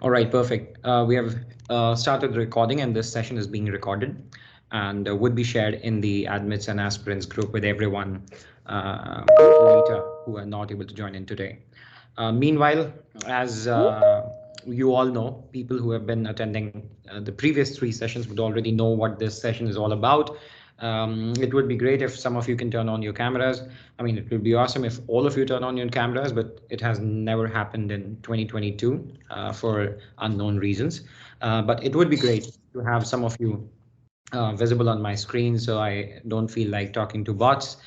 All right, perfect. We have started recording, and this session is being recorded and would be shared in the admits and aspirants group with everyone later who are not able to join in today. Meanwhile, as you all know, people who have been attending the previous 3 sessions would already know what this session is all about. It would be great if some of you can turn on your cameras. I mean, it would be awesome if all of you turn on your cameras, but it has never happened in 2022 for unknown reasons. But it would be great to have some of you visible on my screen, so I don't feel like talking to bots.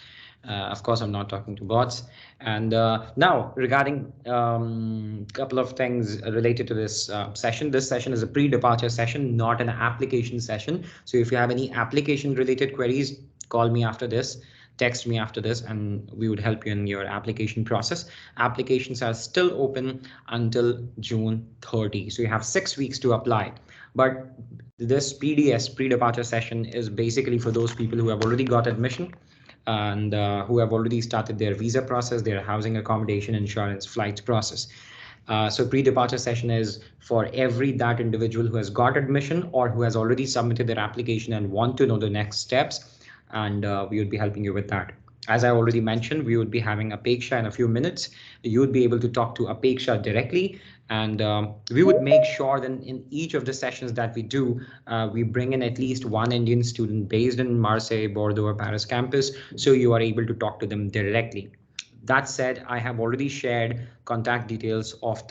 Of course, I'm not talking to bots. And now, regarding couple of things related to this session. This session is a pre-departure session, not an application session. So if you have any application-related queries, call me after this. Text me after this, and we would help you in your application process. Applications are still open until June 30. So you have 6 weeks to apply. But this PDS, pre-departure session, is basically for those people who have already got admission and who have already started their visa process, their housing, accommodation, insurance, flights process. So pre-departure session is for that individual who has got admission or who has already submitted their application and want to know the next steps. And we would be helping you with that. As I already mentioned, we would be having Apeksha in a few minutes. You would be able to talk to Apeksha directly, and we would make sure that in each of the sessions that we do, we bring in at least one Indian student based in Marseille, Bordeaux, or Paris campus, so you are able to talk to them directly. That said, I have already shared contact details of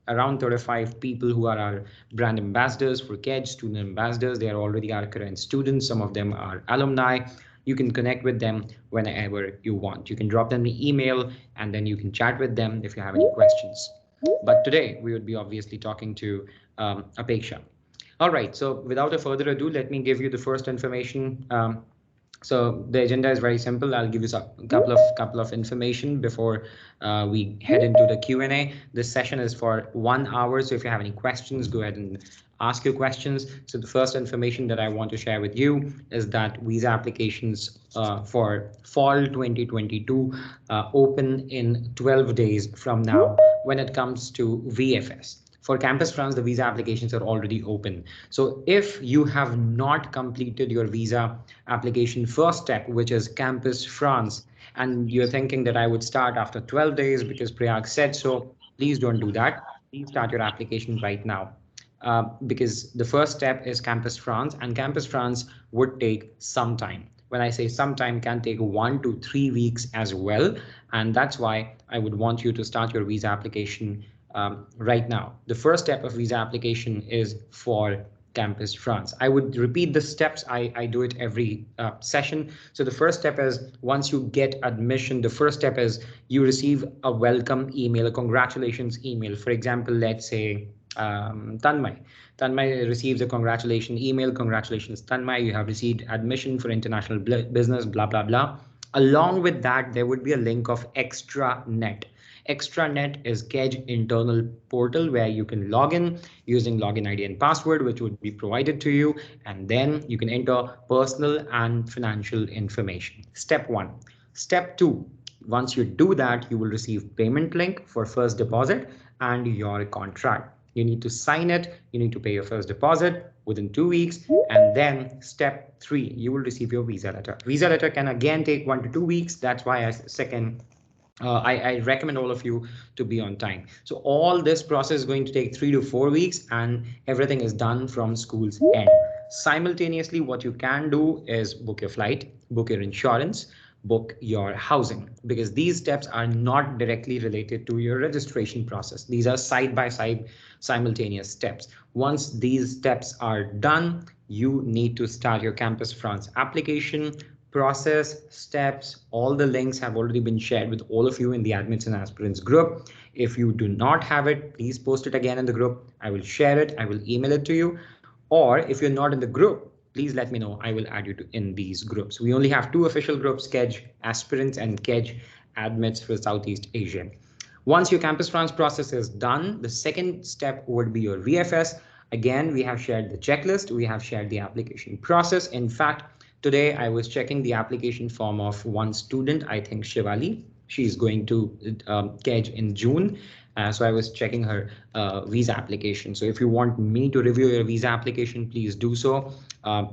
around 35 people who are our brand ambassadors for KEDGE, student ambassadors. They are already our current students. Some of them are alumni. You can connect with them whenever you want. You can drop them an email and then you can chat with them if you have any questions. But today we would be obviously talking to Apeksha. All right, so without a further ado, let me give you the first information. So the agenda is very simple. I'll give you a couple of information before we head into the Q&A. This session is for 1 hour. So if you have any questions, go ahead and ask your questions. So the first information that I want to share with you is that visa applications for fall 2022 open in 12 days from now when it comes to VFS. For Campus France, the visa applications are already open. So if you have not completed your visa application first step, which is Campus France, and you're thinking that I would start after 12 days because Prayag said so, please don't do that. Please start your application right now. Because the first step is Campus France, and Campus France would take some time. When I say some time, can take 1 to 3 weeks as well. And that's why I would want you to start your visa application right now. The first step of visa application is for Campus France. I would repeat the steps. I do it every session. So the first step is once you get admission, the first step is you receive a welcome email, a congratulations email. For example, let's say Tanmay. Tanmay receives a congratulation email. Congratulations, Tanmay. You have received admission for international business, blah, blah, blah. Along with that, there would be a link of extranet. Extranet is KEDGE internal portal where you can log in using login ID and password, which would be provided to you. And then you can enter personal and financial information. Step 1. Step 2. Once you do that, you will receive payment link for first deposit and your contract. You need to sign it. You need to pay your first deposit within 2 weeks. And then step 3, you will receive your visa letter. Visa letter can again take 1 to 2 weeks. That's why I recommend all of you to be on time. So all this process is going to take 3 to 4 weeks and everything is done from school's end. Simultaneously, what you can do is book your flight, book your insurance, book your housing, because these steps are not directly related to your registration process. These are side-by-side simultaneous steps. Once these steps are done, you need to start your Campus France application. Process, steps, all the links have already been shared with all of you in the admits and aspirants group. If you do not have it, please post it again in the group. I will share it. I will email it to you. Or if you're not in the group, please let me know. I will add you in these groups. We only have 2 official groups, KEDGE aspirants and KEDGE admits for Southeast Asia. Once your Campus France process is done, the second step would be your VFS. Again, we have shared the checklist. We have shared the application process. In fact, today I was checking the application form of one student, I think Shivali. she's going to KEDGE in June. So I was checking her visa application. So if you want me to review your visa application, please do so.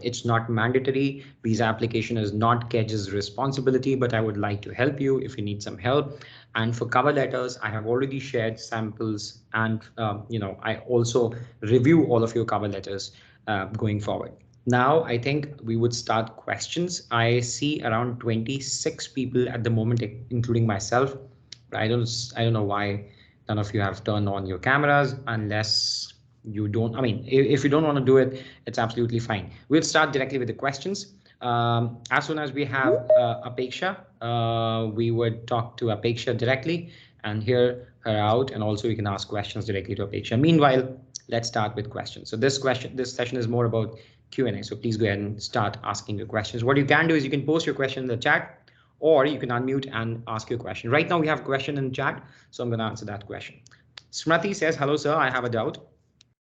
It's not mandatory. Visa application is not KEDGE's responsibility, but I would like to help you if you need some help. And for cover letters, I have already shared samples, and I also review all of your cover letters going forward. Now, I think we would start questions. I see around 26 people at the moment, including myself. I don't know why none of you have turned on your cameras, unless you don't. I mean, if you don't want to do it, it's absolutely fine. We'll start directly with the questions. As soon as we have Apeksha, we would talk to Apeksha directly and hear her out, and also you can ask questions directly to Apeksha. Meanwhile, let's start with questions. So this session is more about Q&A. So please go ahead and start asking your questions. What you can do is you can post your question in the chat, or you can unmute and ask your question. Right now we have a question in chat, so I'm going to answer that question. Smriti says, hello, sir, I have a doubt.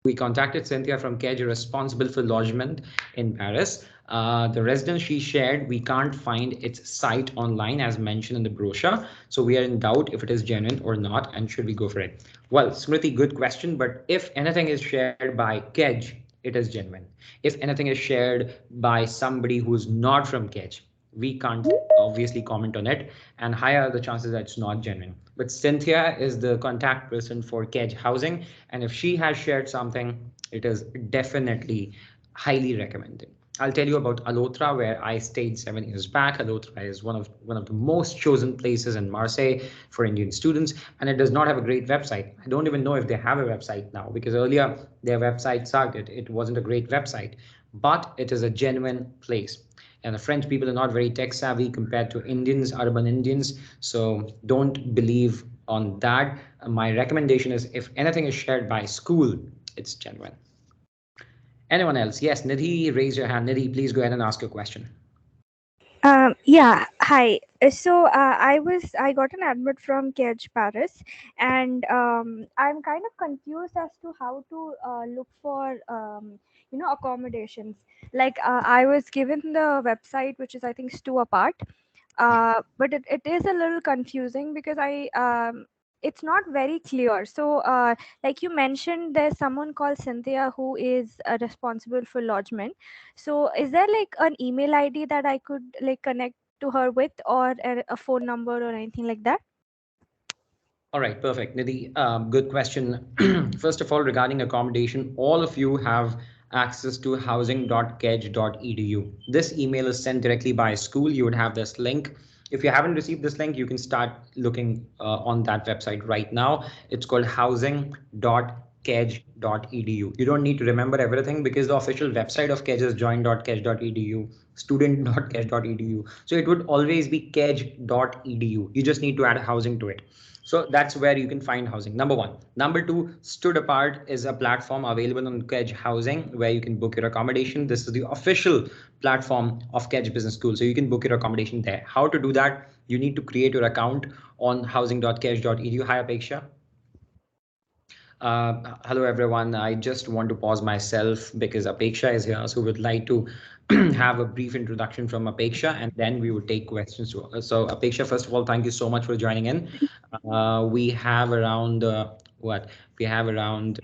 We contacted Cynthia from KEDGE, responsible for lodgement in Paris. The residence she shared, we can't find its site online as mentioned in the brochure. So we are in doubt if it is genuine or not, and should we go for it? Well, Smriti, good question. But if anything is shared by KEDGE, it is genuine. If anything is shared by somebody who's not from KEDGE, we can't obviously comment on it, and higher are the chances that it's not genuine. But Cynthia is the contact person for KEDGE Housing, and if she has shared something, it is definitely highly recommended. I'll tell you about Alotra, where I stayed 7 years back. Alotra is one of the most chosen places in Marseille for Indian students, and it does not have a great website. I don't even know if they have a website now, because earlier their website sucked. It wasn't a great website, but it is a genuine place. And the French people are not very tech savvy compared to Indians, urban Indians. So don't believe on that. My recommendation is, if anything is shared by school, it's genuine. Anyone else? Yes, Nidhi, raise your hand. Nidhi, please go ahead and ask your question. Yeah, hi. I got an admit from KEDGE Paris, and I'm kind of confused as to how to look for accommodations. Like I was given the website, which is I think Stu Apart, but it is a little confusing because it's not very clear. So like you mentioned, there's someone called Cynthia who is responsible for lodgement. So is there like an email ID that I could like connect to her with, or a phone number or anything like that? All right, perfect. Nidhi, good question. First of all, regarding accommodation, all of you have access to housing.kedge.edu. This email is sent directly by school. You would have this link. If you haven't received this link, you can start looking on that website right now. It's called housing.kedge.edu. You don't need to remember everything, because the official website of KEDGE is join.kedge.edu, student.kedge.edu. So it would always be kedge.edu. You just need to add housing to it. So that's where you can find housing. Number one. Number two, Stood Apart is a platform available on KEDGE Housing where you can book your accommodation. This is the official platform of KEDGE Business School. So you can book your accommodation there. How to do that? You need to create your account on housing.kedge.edu. Hi, Apeksha. Hello, everyone. I just want to pause myself because Apeksha is here. So we'd like to have a brief introduction from Apeksha, and then we would take questions. So Apeksha, first of all, thank you so much for joining in. We have around We have around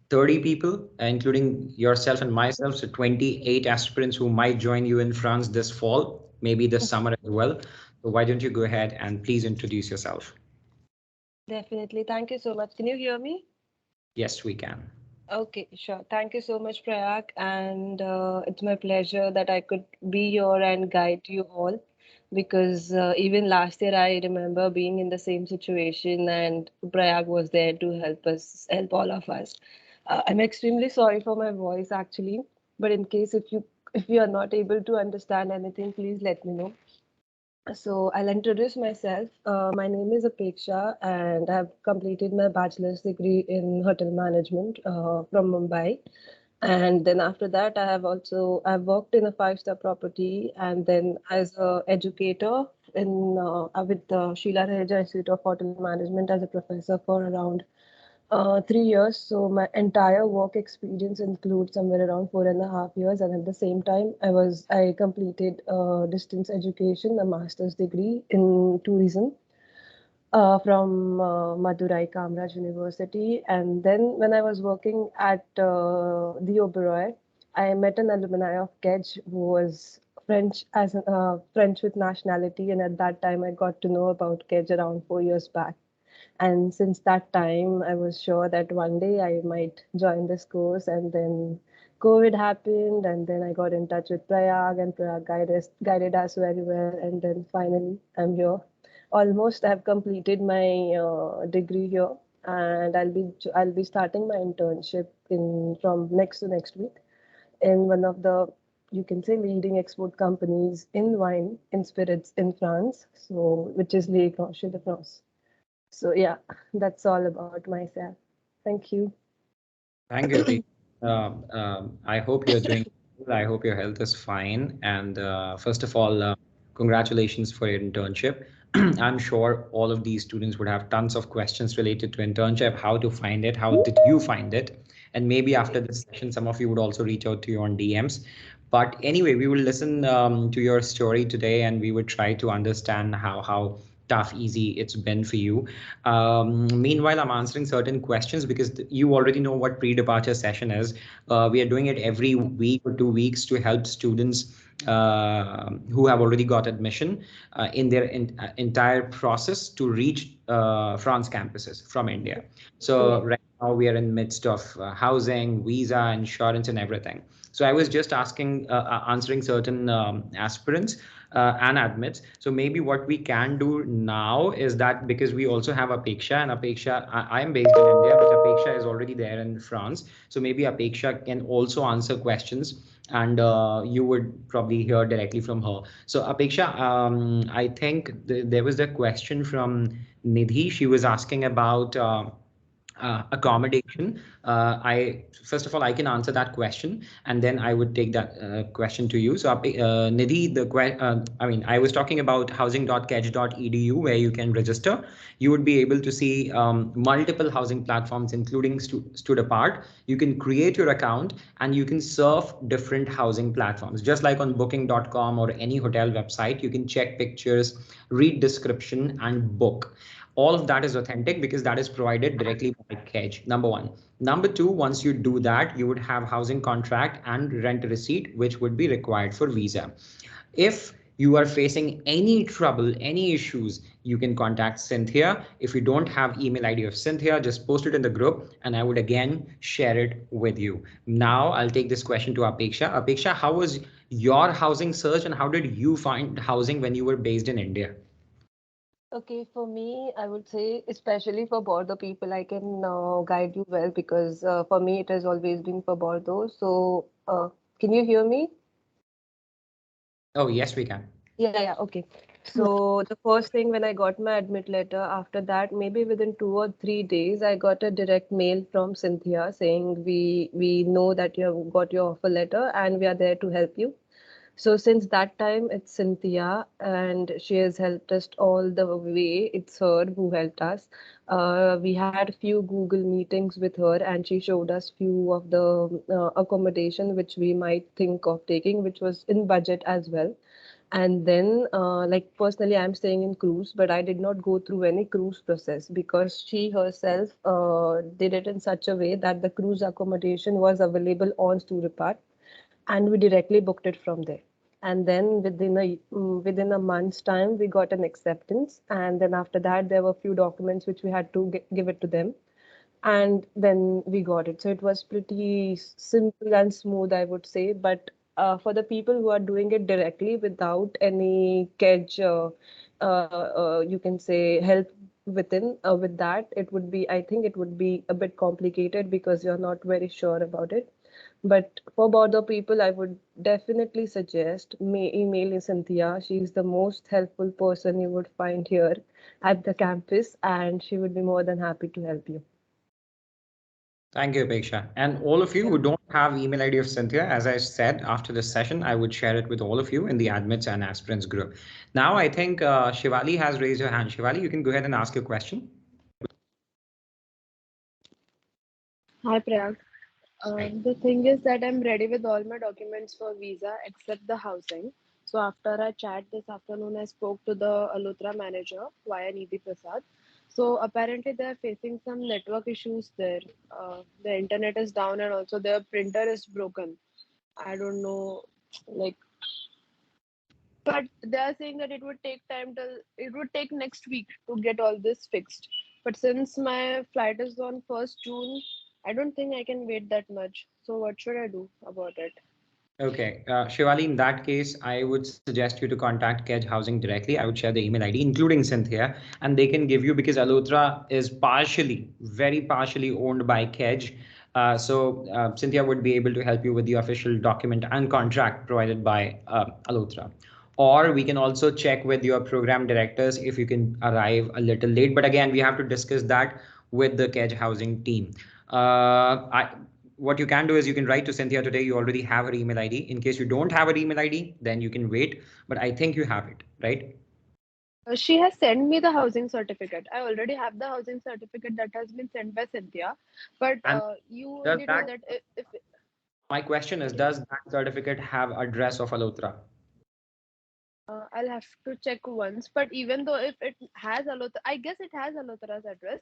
30 people, including yourself and myself. So 28 aspirants who might join you in France this fall, maybe this summer as well. So why don't you go ahead and please introduce yourself? Definitely. Thank you so much. Can you hear me? Yes, we can. Okay, sure. Thank you so much, Prayag. And it's my pleasure that I could be here and guide you all, because even last year I remember being in the same situation, and Prayag was there to help all of us. I'm extremely sorry for my voice actually, but in case if you are not able to understand anything, please let me know. So I'll introduce myself. My name is Apeksha, and I've completed my bachelor's degree in hotel management from Mumbai. And then after that, I've worked in a five-star property, and then as a educator in with the Sheila Raheja Institute of Hotel Management as a professor for around 3 years. So my entire work experience includes somewhere around 4.5 years. And at the same time, I completed distance education, a master's degree in tourism. from Madurai Kamraj University. And then when I was working at the Oberoi, I met an alumni of KEDGE who was French with nationality, and at that time I got to know about KEDGE around 4 years back. And since that time, I was sure that one day I might join this course. And then COVID happened, and then I got in touch with Prayag, and Prayag guided us very well. And then finally, I'm here. Almost, I've completed my degree here, and I'll be starting my internship in from next to next week in one of the, you can say, leading export companies in wine in spirits in France. So which is Les Grancher de France. So yeah, that's all about myself. Thank you. Thank you, Apeksha. I hope you're doing well. I hope your health is fine. And first of all, congratulations for your internship. I'm sure all of these students would have tons of questions related to internship, how to find it, how did you find it? And maybe after this session, some of you would also reach out to you on DMs. But anyway, we will listen to your story today, and we would try to understand how tough, easy it's been for you. Meanwhile, I'm answering certain questions because you already know what pre-departure session is. We are doing it every week or 2 weeks to help students who have already got admission in their entire process to reach France campuses from India. So right now we are in midst of housing, visa, insurance, and everything. So I was just answering certain aspirants and admits. So maybe what we can do now is that, because we also have Apeksha, and Apeksha, I am based in India, but Apeksha is already there in France. So maybe Apeksha can also answer questions, and you would probably hear directly from her. So Apeksha, I think there was a question from Nidhi. She was asking about accommodation. I first of all, I can answer that question, and then I would take that question to you. So, Nidhi, I was talking about housing.kedge.edu, where you can register. You would be able to see multiple housing platforms, including Stood Apart. You can create your account, and you can surf different housing platforms, just like on Booking.com or any hotel website. You can check pictures, read description, and book. All of that is authentic because that is provided directly by KEDGE, number one. Number two, once you do that, you would have housing contract and rent receipt, which would be required for visa. If you are facing any trouble, any issues, you can contact Cynthia. If you don't have email ID of Cynthia, just post it in the group, and I would again share it with you. Now I'll take this question to Apeksha. Apeksha, how was your housing search, and how did you find housing when you were based in India? Okay, for me, I would say, especially for Bordeaux people, I can guide you well because for me, it has always been for Bordeaux. So, can you hear me? Oh, yes, we can. Yeah, okay. So the first thing when I got my admit letter, after that, maybe within 2 or 3 days, I got a direct mail from Cynthia saying we know that you have got your offer letter and we are there to help you. So since that time, it's Cynthia, and she has helped us all the way. It's her who helped us. We had few Google meetings with her, and she showed us few of the accommodation which we might think of taking, which was in budget as well. And then, like personally, I'm staying in cruise, but I did not go through any cruise process because she herself did it in such a way that the cruise accommodation was available on Sturepart, and we directly booked it from there. And then within a month's time, we got an acceptance, and then after that, there were a few documents which we had to give it to them, and then we got it. So it was pretty simple and smooth, I would say. But for the people who are doing it directly without any catch, you can say help with that, it would be, I think it would be a bit complicated because you're not very sure about it. But for Bordeaux people, I would definitely suggest email Cynthia. She's the most helpful person you would find here at the campus, and she would be more than happy to help you. Thank you, Apeksha. And all of you who don't have email ID of Cynthia, as I said, after this session, I would share it with all of you in the admits and aspirants group. Now, I think Shivali has raised her hand. Shivali, you can go ahead and ask your question. Hi Prayag. The thing is that I'm ready with all my documents for visa except the housing. So after I chat this afternoon, I spoke to the Alutra manager via Nidhi Prasad. So apparently they are facing some network issues there. The internet is down and also their printer is broken. I don't know, like, but they are saying that it would take time till it would take next week to get all this fixed. But since my flight is on 1st June, I don't think I can wait that much. So what should I do about it? Okay, Shivali, in that case, I would suggest you to contact Kedge Housing directly. I would share the email ID, including Cynthia, and they can give you, because Alotra is partially, very partially owned by Kedge. So Cynthia would be able to help you with the official document and contract provided by Alotra. Or we can also check with your program directors if you can arrive a little late. But again, we have to discuss that with the Kedge Housing team. What you can do is you can write to Cynthia today. You already have her email ID. In case you don't have her email ID, then you can wait. But I think you have it, right? She has sent me the housing certificate. I already have the housing certificate that has been sent by Cynthia. But And you does only know that, that if my question is, sorry, does that certificate have address of Alotra? I'll have to check once. But even though if it has Alotra, I guess it has Alotra's address.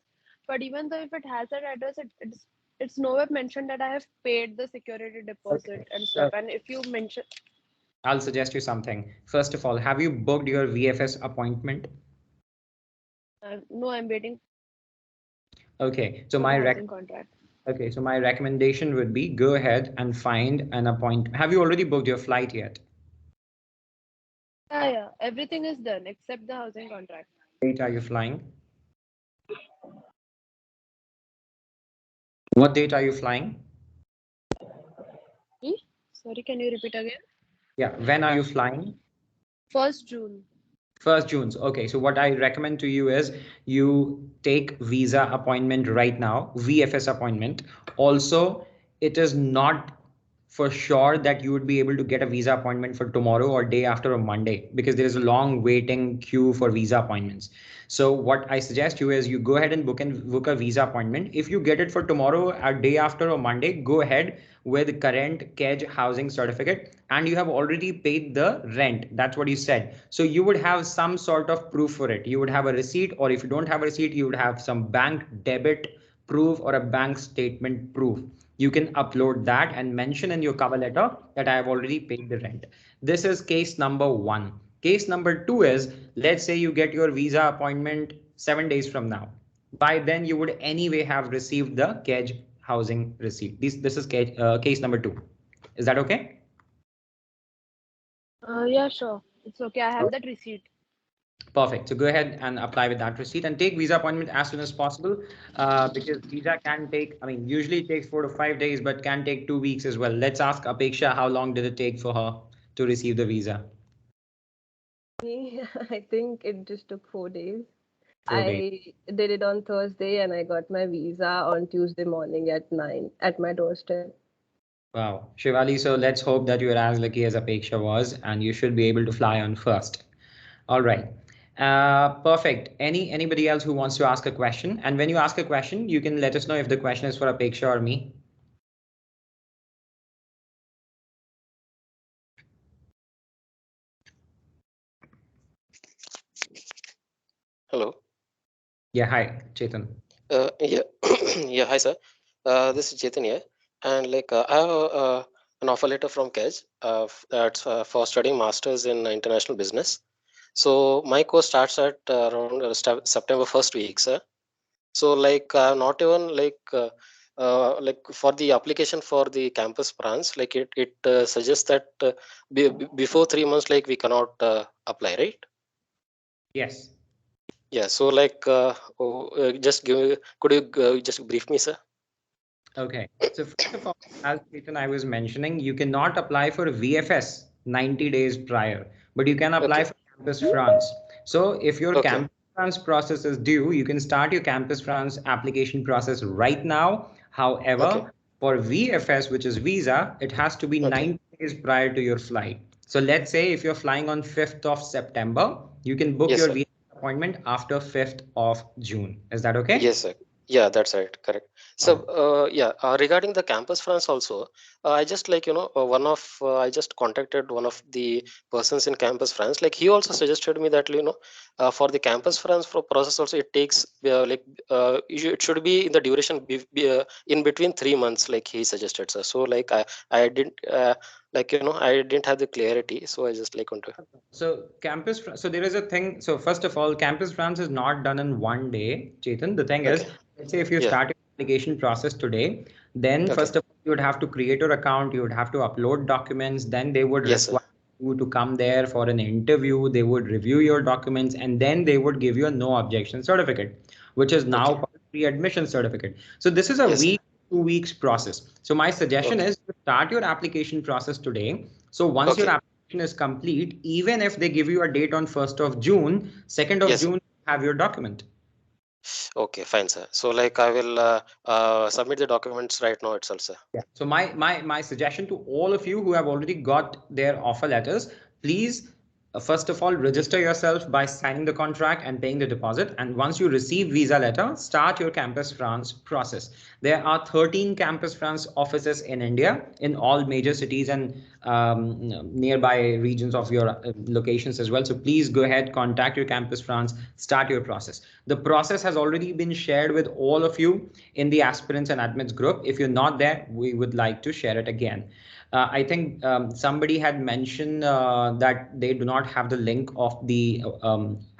But even though if it has that address, it's nowhere mentioned that I have paid the security Okay. deposit and stuff. So And if you mention, I'll suggest you something. First of all, have you booked your VFS appointment? no, I'm waiting Okay. So for the housing contract. okay. So my recommendation would be go ahead and find an appointment. Have you already booked your flight yet? Yeah, everything is done except the housing contract. What date are you flying? What date are you flying? Sorry, can you repeat again? Yeah. When are you flying? 1st June. 1st June. Okay, so what I recommend to you is you take visa appointment right now, VFS appointment. Also, it is not for sure that you would be able to get a visa appointment for tomorrow or day after or Monday, because there is a long waiting queue for visa appointments. So what I suggest you is you go ahead and book a visa appointment. If you get it for tomorrow, a day after or Monday, go ahead with current KEDGE housing certificate, and you have already paid the rent. That's what you said. So you would have some sort of proof for it. You would have a receipt, or if you don't have a receipt, you would have some bank debit proof or a bank statement proof. You can upload that and mention in your cover letter that I have already paid the rent. This is case number one. Case number two is, let's say you get your visa appointment 7 days from now. By then, you would anyway have received the KEDGE housing receipt. This is case number two. Is that okay? Yeah, sure. It's okay. I have that receipt. Perfect. So go ahead and apply with that receipt and take visa appointment as soon as possible, because visa can take, I mean, usually it takes 4 to 5 days, but can take 2 weeks as well. Let's ask Apeksha, how long did it take for her to receive the visa? Me, I think it just took 4 days. 4 days. I did it on Thursday and I got my visa on Tuesday morning at 9 at my doorstep. Wow. Shivali, so let's hope that you're as lucky as Apeksha was, and you should be able to fly on first. All right. Perfect. Anybody else who wants to ask a question? And when you ask a question, you can let us know if the question is for Apeksha or me. Hello. Yeah, hi, Chetan. Yeah, yeah. Hi, sir. This is Chetan here, and I have an offer letter from KEDGE. That's for studying masters in international business. So my course starts at around September first week, sir. So not even for the application for the campus branch, it suggests that before 3 months, we cannot apply, right? Yes. Yeah. So could you just brief me, sir? Okay. So first of all, as Chetan, I was mentioning, you cannot apply for VFS 90 days prior, but you can apply Okay. for Campus France. So if your Okay. Campus France process is due, you can start your Campus France application process right now. Okay. However, for VFS, which is visa, it has to be Okay. 90 days prior to your flight. So let's say if you're flying on 5th of September, you can book Yes, your sir. VFS appointment after 5th of June. Is that okay? Yes, sir. Yeah, that's right. Correct. So, yeah, regarding the campus France also, I just like, I just contacted one of the persons in campus France. Like he also suggested me that, for the campus France for process also, it takes it should be in the duration in between 3 months, like he suggested, sir. So like I didn't I didn't have the clarity. So I just like want to. So so there is a thing. So first of all, campus France is not done in one day, Chetan. The thing is, Okay. let's say if you Yeah. start your application process today, then Okay. first of all, you would have to create your account, you would have to upload documents, then they would Yes, sir. require you to come there for an interview, they would review your documents, and then they would give you a no objection certificate, which is now Okay. called pre-admission certificate. So this is a Yes, sir. week, 2 weeks process. So my suggestion Okay. is to start your application process today. So once your Okay. application is complete, even if they give you a date on 1st of June, 2nd of Yes, sir. June, have your document. Okay, fine, sir. So like I will submit the documents right now itself, sir. Yeah. So my suggestion to all of you who have already got their offer letters, please first of all register yourself by signing the contract and paying the deposit. And once you receive visa letter, start your Campus France process. There are 13 Campus France offices in India in all major cities and nearby regions of your locations as well. So please go ahead, contact your Campus France, start your process. The process has already been shared with all of you in the aspirants and admits group. If you're not there, we would like to share it again. I think somebody had mentioned that they do not have the link of the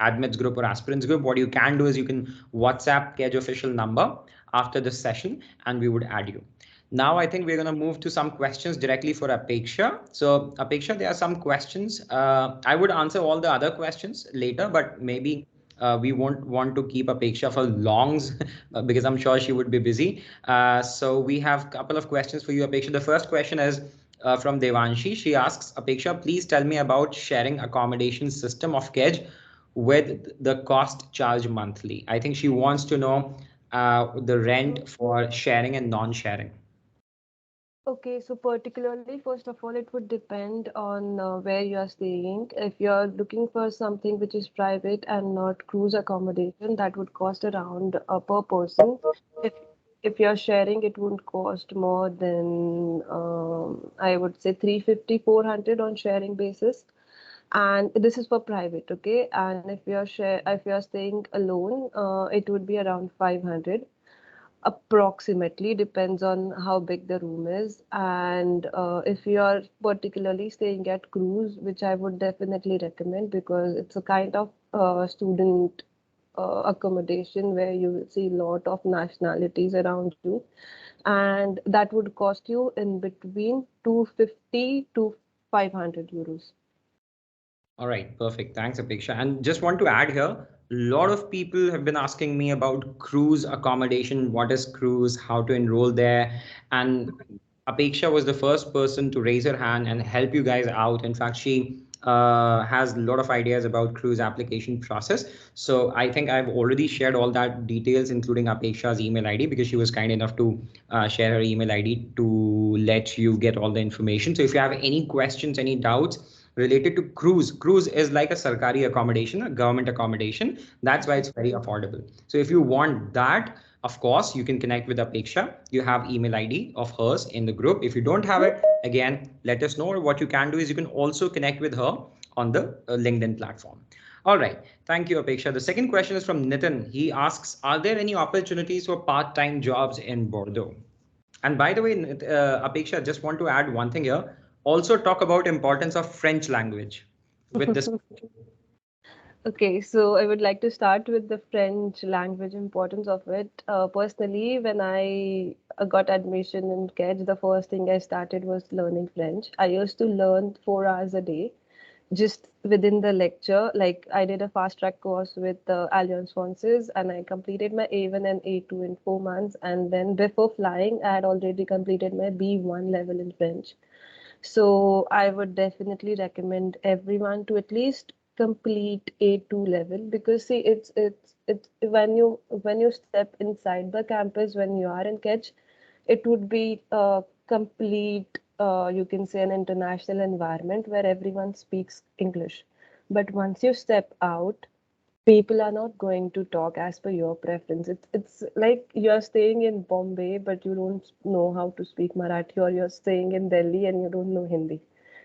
admits group or aspirants group. What you can do is you can WhatsApp KEDGE official number after this session and we would add you. Now I think we're going to move to some questions directly for Apeksha. So Apeksha, there are some questions. I would answer all the other questions later, but maybe we won't want to keep Apeksha for longs because I'm sure she would be busy. So we have a couple of questions for you, Apeksha. The first question is from Devanshi. She asks, Apeksha, please tell me about sharing accommodation system of KEDGE with the cost charge monthly. I think she wants to know the rent for sharing and non-sharing. Okay, so particularly, first of all, it would depend on where you are staying. If you're looking for something which is private and not cruise accommodation, that would cost around per person. If if you're sharing, it wouldn't cost more than I would say 350, 400 on sharing basis. And this is for private, okay? And if you're staying alone, it would be around 500 approximately, depends on how big the room is. And if you are particularly staying at cruise, which I would definitely recommend because it's a kind of student accommodation where you will see a lot of nationalities around you, and that would cost you in between 250 to 500 euros. All right, perfect. Thanks, Apeksha. And just want to add here, a lot of people have been asking me about cruise accommodation. What is cruise? How to enroll there? And Apeksha was the first person to raise her hand and help you guys out. In fact, she has a lot of ideas about cruise application process. So I think I've already shared all that details, including Apeksha's email ID, because she was kind enough to share her email ID to let you get all the information. So if you have any questions, any doubts, related to cruise. Cruise is like a sarkari accommodation, a government accommodation. That's why it's very affordable. So if you want that, of course, you can connect with Apeksha. You have email ID of hers in the group. If you don't have it, again, let us know. What you can do is you can also connect with her on the LinkedIn platform. All right. Thank you, Apeksha. The second question is from Nitin. He asks, are there any opportunities for part-time jobs in Bordeaux? And by the way, Apeksha, just want to add one thing here. Also talk about importance of French language with this. Okay, so I would like to start with the French language importance of it. Personally, when I got admission in KEDGE, the first thing I started was learning French. I used to learn 4 hours a day just within the lecture. Like I did a fast track course with Allianz Francaise and I completed my A1 and A2 in 4 months. And then before flying, I had already completed my B1 level in French. So I would definitely recommend everyone to at least complete A2 level because see it's when you step inside the campus when you are in KEDGE, it would be a complete you can say an international environment where everyone speaks English. But once you step out, people are not going to talk as per your preference. It's like you're staying in Bombay, but you don't know how to speak Marathi, or you're staying in Delhi and you don't know Hindi.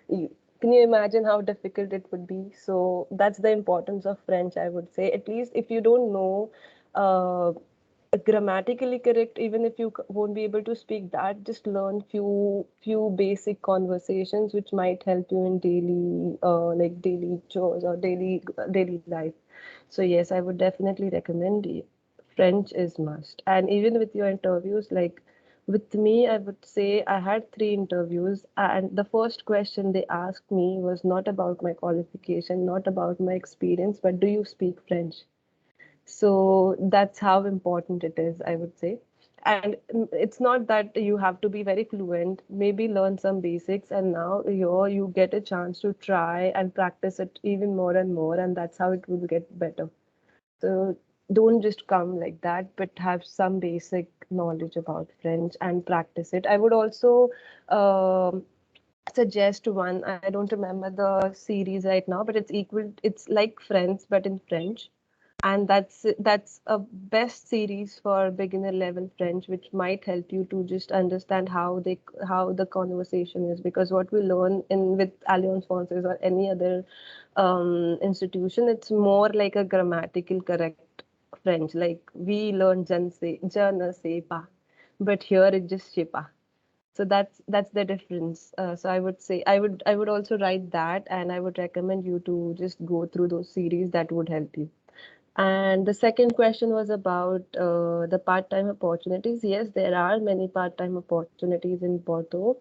You, can you imagine how difficult it would be? So that's the importance of French, I would say. At least if you don't know uh, grammatically correct, even if you won't be able to speak that, just learn few basic conversations which might help you in daily like daily chores or daily life. So yes, I would definitely recommend French is must. And even with your interviews, like with me, I would say I had 3 interviews, and the first question they asked me was not about my qualification, not about my experience, but do you speak French? So that's how important it is, I would say. And it's not that you have to be very fluent, maybe learn some basics, and now you get a chance to try and practice it even more and more, and that's how it will get better. So don't just come like that, but have some basic knowledge about French and practice it. I would also um suggest one. I don't remember the series right now, but it's equal. It's like Friends, but in French, and that's a best series for beginner level French, which might help you to just understand how the conversation is, because what we learn in with Alliance Francaise or any other institution, it's more like a grammatical correct French. Like we learn je ne sais pas, but here it just sais pas. So that's the difference. So I would say I would also write that, and I would recommend you to just go through those series. That would help you. And the second question was about the part-time opportunities. Yes, there are many part-time opportunities in Bordeaux.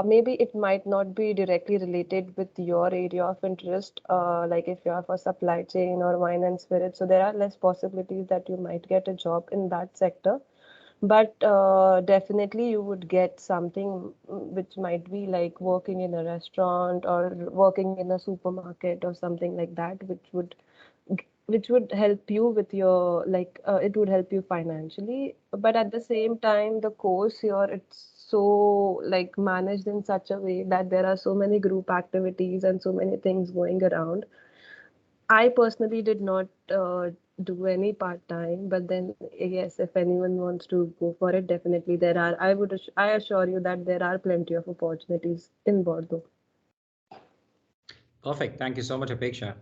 Maybe it might not be directly related with your area of interest, like if you are for supply chain or wine and spirits. So there are less possibilities that you might get a job in that sector. But definitely you would get something which might be like working in a restaurant or working in a supermarket or something like that, which would help you with your like it would help you financially. But at the same time, the course here, it's so like managed in such a way that there are so many group activities and so many things going around. I personally did not do any part time, but then yes, if anyone wants to go for it, definitely there are. I assure you that there are plenty of opportunities in Bordeaux. Perfect. Thank you so much, Apeksha.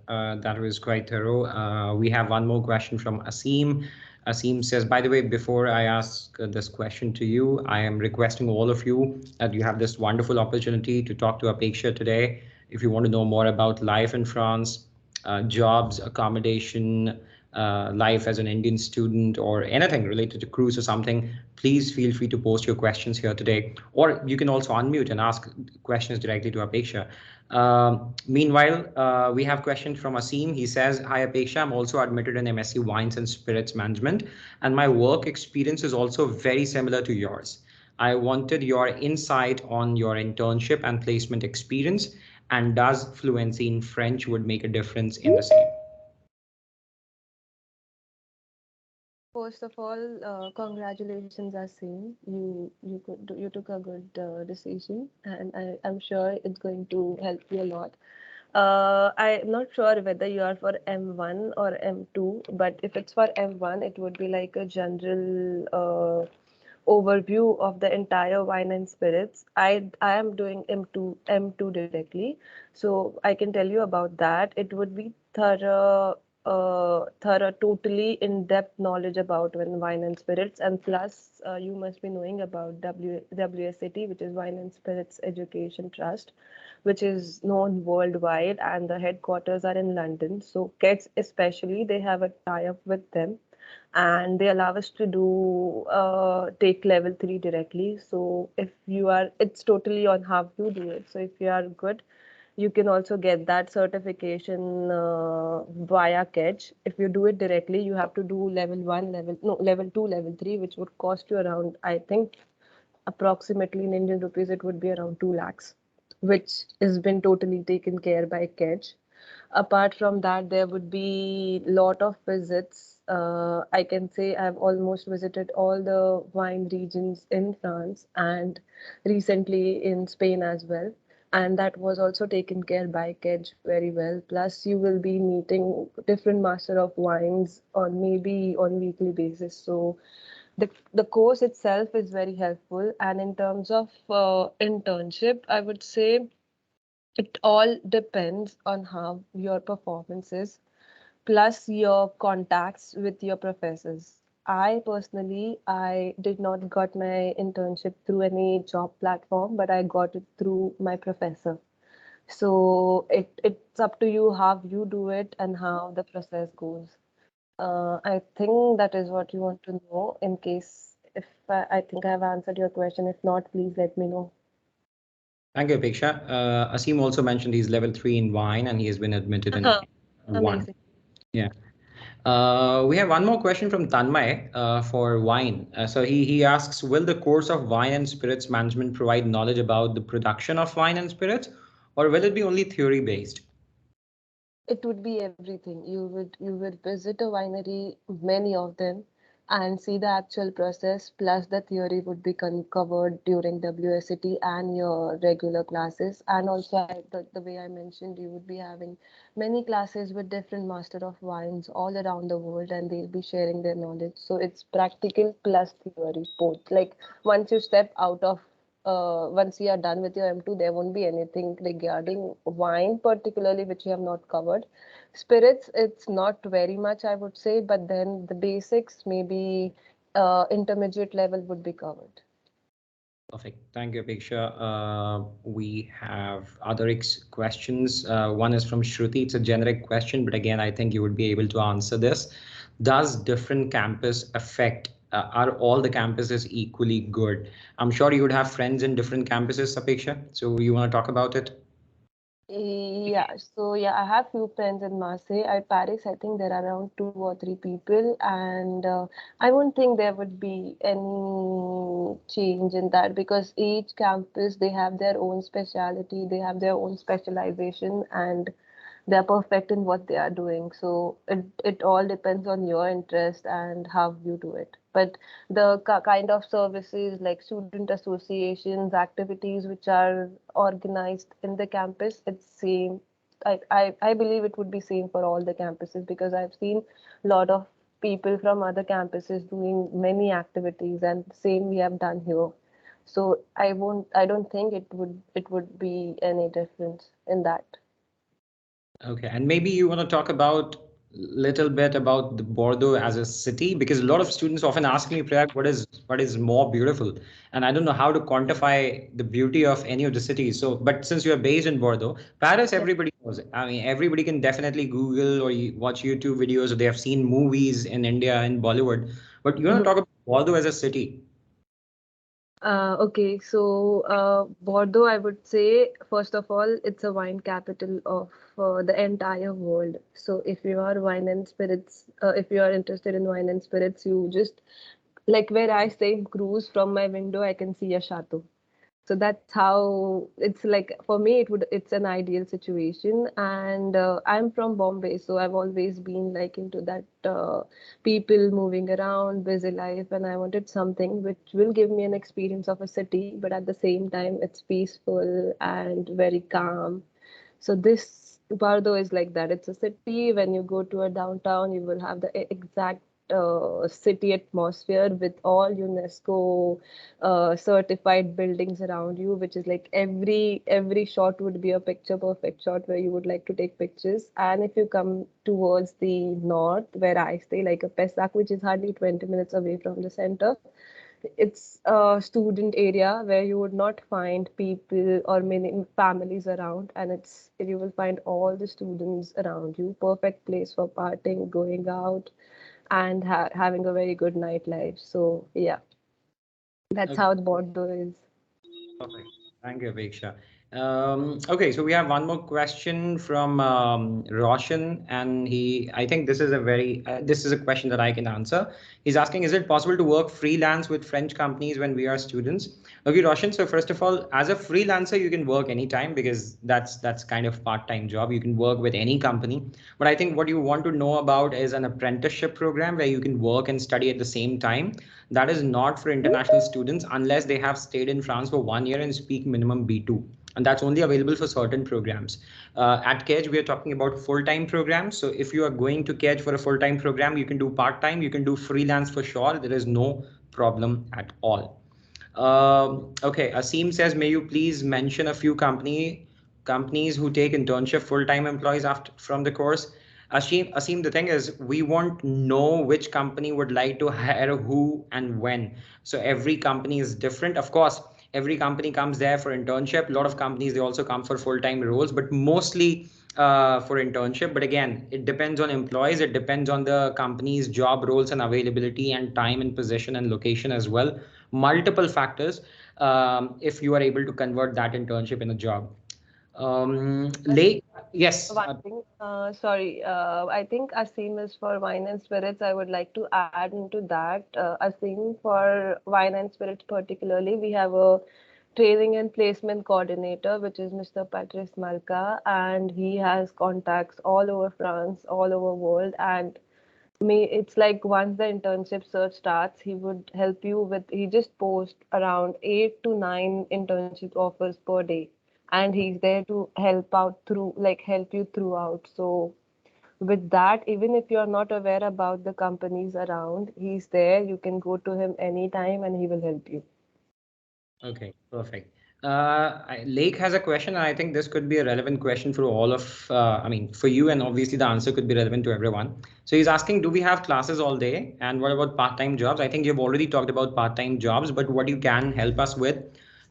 That was quite thorough. We have one more question from Asim. Asim says, by the way, before I ask this question to you, I am requesting all of you that you have this wonderful opportunity to talk to Apeksha today. If you want to know more about life in France, jobs, accommodation, life as an Indian student, or anything related to cruise or something, please feel free to post your questions here today. Or you can also unmute and ask questions directly to Apeksha. Meanwhile, we have a question from Asim. He says, hi, Apeksha. I'm also admitted in MSc Wines and Spirits Management, and my work experience is also very similar to yours. I wanted your insight on your internship and placement experience, and does fluency in French would make a difference in the same? First of all, congratulations, Asim. You took a good decision, and I'm sure it's going to help you a lot. I'm not sure whether you are for M1 or M2, but if it's for M1, it would be like a general overview of the entire wine and spirits. I am doing M2 directly, so I can tell you about that. It would be thorough, totally in-depth knowledge about wine and spirits, and plus you must be knowing about WSET, which is Wine and Spirits Education Trust, which is known worldwide, and the headquarters are in London. So KEDGE especially, they have a tie-up with them, and they allow us to do take level 3 directly. So if you are, it's totally on how you do it. So if you are good, you can also get that certification via KEDGE. If you do it directly, you have to do level 1, level 2, level 3, which would cost you around, I think, approximately in Indian rupees, it would be around 2 lakhs, which has been totally taken care by KEDGE. Apart from that, there would be lot of visits. I can say I've almost visited all the wine regions in France and recently in Spain as well. and that was also taken care by KEDGE very well. Plus, you will be meeting different master of wines on maybe on weekly basis. So the course itself is very helpful. And in terms of internship, I would say it all depends on how your performance is, plus your contacts with your professors. I personally, I did not got my internship through any job platform, but I got it through my professor. So it's up to you how you do it and how the process goes. I think that is what you want to know. In case if I think I have answered your question. If not, please let me know. Thank you, Apeksha. Asim also mentioned he's level 3 in wine and he has been admitted in one. Amazing. Yeah. We have one more question from Tanmay for wine. So he asks, will the course of wine and spirits management provide knowledge about the production of wine and spirits, or will it be only theory based? It would be everything. You would visit a winery, many of them, and see the actual process. Plus, the theory would be covered during WSET and your regular classes. And also, the way I mentioned, you would be having many classes with different master of wines all around the world, and they'll be sharing their knowledge. So it's practical plus theory both. Like once you step out of once you are done with your M2, there won't be anything regarding wine, particularly which you have not covered. Spirits, it's not very much, I would say, but then the basics, maybe intermediate level would be covered. Perfect. Thank you, Apeksha. We have other questions. One is from Shruti. It's a generic question, but again, I think you would be able to answer this. Does different campus affect, are all the campuses equally good? I'm sure you would have friends in different campuses, Apeksha. So you want to talk about it? Yeah, I have few friends in Marseille. At Paris, I think there are around 2 or 3 people, and I won't think there would be any change in that because each campus they have their own speciality, they have their own specialization, and they're perfect in what they are doing. So it all depends on your interest and how you do it. But the kind of services like student associations, activities which are organized in the campus, it's same. I believe it would be same for all the campuses because I've seen a lot of people from other campuses doing many activities and same we have done here. So I don't think it would be any difference in that. Okay, and maybe you want to talk about little bit about the Bordeaux as a city, because a lot of students often ask me, Prayag, what is more beautiful? And I don't know how to quantify the beauty of any of the cities. So, but since you are based in Bordeaux, Paris, Yeah. everybody knows it. I mean, everybody can definitely Google or watch YouTube videos, or they have seen movies in India and Bollywood. But you want to talk about Bordeaux as a city? Okay, so Bordeaux, I would say, first of all, it's a wine capital of the entire world. So if you are wine and spirits, if you are interested in wine and spirits, you just like where I stay in cruise from my window, I can see a chateau. So that's how it's like for me it's an ideal situation. And I'm from Bombay, so I've always been like into that people moving around, busy life, and I wanted something which will give me an experience of a city, but at the same time it's peaceful and very calm. So this Bordeaux is like that. It's a city. When you go to a downtown, you will have the exact city atmosphere with all UNESCO certified buildings around you, which is like every shot would be a picture perfect shot where you would like to take pictures. And if you come towards the north, where I stay, like a Pessac, which is hardly 20 minutes away from the center, it's a student area where you would not find people or many families around, and it's you will find all the students around you. Perfect place for partying, going out, and having a very good nightlife. So yeah, that's Okay. how the Bordeaux is. Perfect. Thank you, Apeksha. Okay, so we have one more question from Roshan, and I think this is this is a question that I can answer. He's asking, is it possible to work freelance with French companies when we are students? Okay, Roshan. So first of all, as a freelancer, you can work anytime because that's kind of part-time job. You can work with any company. But I think what you want to know about is an apprenticeship program where you can work and study at the same time. That is not for international students unless they have stayed in France for 1 year and speak minimum B2. and that's only available for certain programs. At KEDGE, we are talking about full-time programs. So if you are going to KEDGE for a full-time program, you can do part-time, you can do freelance for sure. There is no problem at all. Okay, Asim says, may you please mention a few companies who take internship full-time employees after from the course? Asim, the thing is, we won't know which company would like to hire who and when. So every company is different. Of course, every company comes there for internship. A lot of companies, they also come for full-time roles, but mostly for internship. But again, it depends on employees. It depends on the company's job roles and availability and time and position and location as well. Multiple factors if you are able to convert that internship in a job. Lake, yes. One thing, sorry, I think Asim is for wine and spirits. I would like to add into that. Asim, for wine and spirits particularly, we have a training and placement coordinator, which is Mr. Patrice Malka, and he has contacts all over France, all over world, and it's like once the internship search starts, he would help you with, he just posts around 8 to 9 internship offers per day, and he's there to help out through, like, help you throughout. So with that, even if you're not aware about the companies around, he's there, you can go to him anytime and he will help you. Okay, perfect. Lake has a question, and I think this could be a relevant question for all of, I mean, for you, and obviously the answer could be relevant to everyone. So he's asking, do we have classes all day? And what about part-time jobs? I think you've already talked about part-time jobs, but what you can help us with?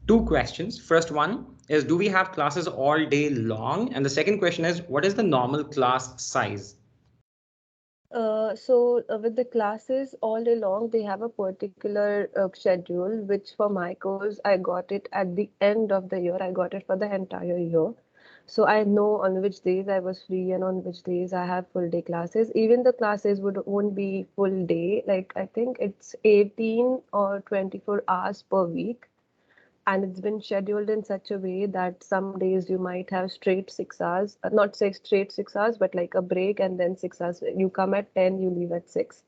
Two questions. First one is, do we have classes all day long? And the second question is, what is the normal class size? With the classes all day long, they have a particular schedule, which for my course, I got it at the end of the year. I got it for the entire year. So I know on which days I was free and on which days I have full day classes. Even the classes won't be full day. Like, I think it's 18 or 24 hours per week, and it's been scheduled in such a way that some days you might have straight 6 hours, not say straight 6 hours, but like a break and then 6 hours. You come at 10, you leave at 6.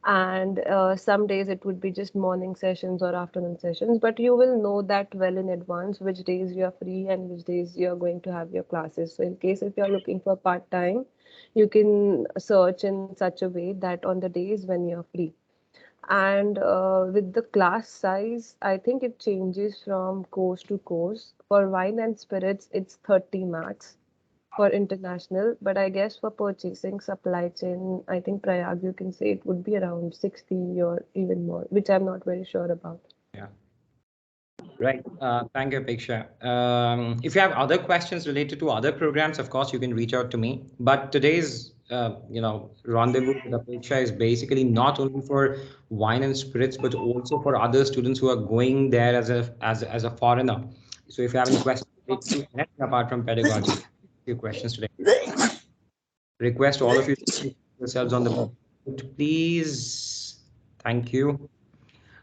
And some days it would be just morning sessions or afternoon sessions, but you will know that well in advance which days you are free and which days you are going to have your classes. So in case if you are looking for part time, you can search in such a way that on the days when you are free. And with the class size, I think it changes from course to course. For wine and spirits, it's 30 max for international, but I guess for purchasing supply chain, I think Prayag, you can say it would be around 60 or even more, which I'm not very sure about. Yeah. Right. Thank you, Apeksha. If you have other questions related to other programs, of course, you can reach out to me. But today's, rendezvous with Apeksha is basically not only for wine and spirits, but also for other students who are going there as a foreigner. So if you have any questions related to anything apart from pedagogy, few questions today. Request all of you to put yourselves on the board, please. Thank you.